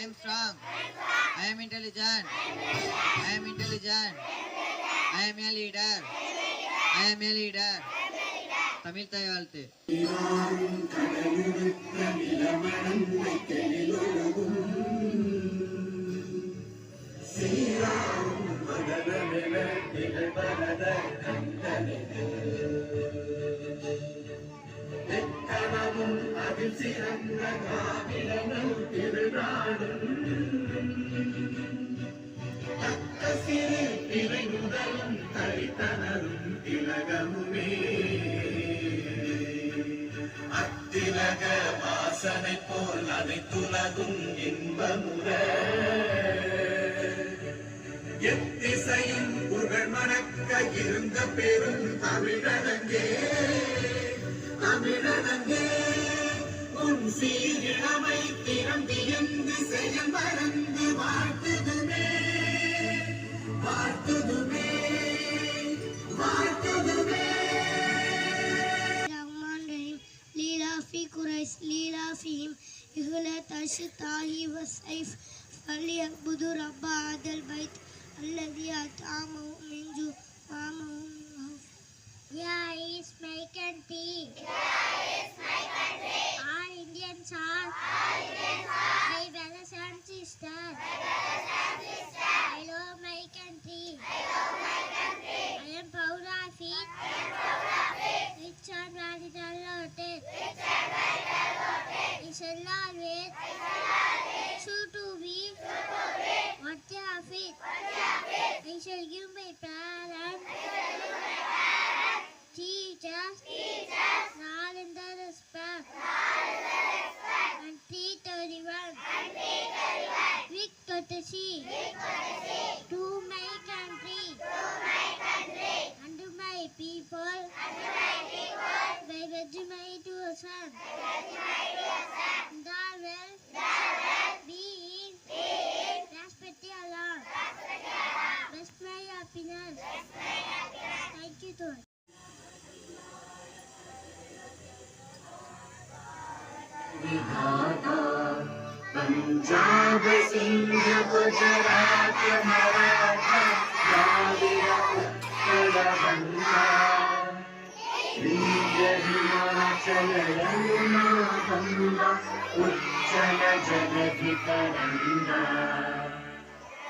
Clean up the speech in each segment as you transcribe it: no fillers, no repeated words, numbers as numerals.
am strong. I am intelligent. I am intelligent. I am a leader. I am a leader. Tamil தாய் வாழ்த்து. அத்திலக வாசனை போல் அனைத்துலகும் இன்பமுற எத்திசையும் புகழ் மணக்க இருந்த பெரும் தமிழனங்கே தமிழனங்கே உன் சீரிழமை திறந்து எங்கு செயல் மறந்து வாழ்த்துதுமே வாழ்த்துதுமே வாழ்த்துதுமே. قريش ليلا فيهم إغلة الشتاء والصيف فليعبدوا رب هذا البيت الذي أطعمهم من جوع وآمنهم من خوف. Here is my country. All Indians are my brothers and sisters. I love my country. I am proud of it. Rich and very talented. I shall always true to be worthy of it. I shall give my parents, teachers, all in the respect, and treat everyone with courtesy to my country and to my people. By virtue my son. Thou wilt be in prosperity alone. Bless my happiness. Thank you, Lord. विधाता पंजाब सिंध गुजरात मराठा द्राविड़ उत्कल गंगा हिमाचल यमुना गंगा उज्जल जलधि तरंगा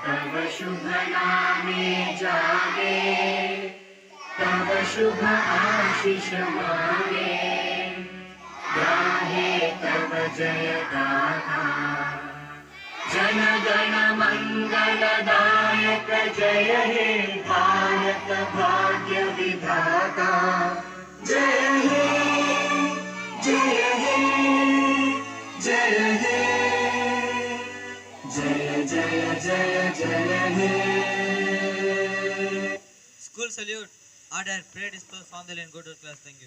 तव शुभ नामे जागे तव शुभ आशीष मांगे गाहे तव जय गाथा जन गण मंगलदायक जय हे भारत भाग्य विधाता जय हे जय हे जय हे जय जय जय जय हे. School salute. Order. Pray disperse on the line. Go to class. Thank you.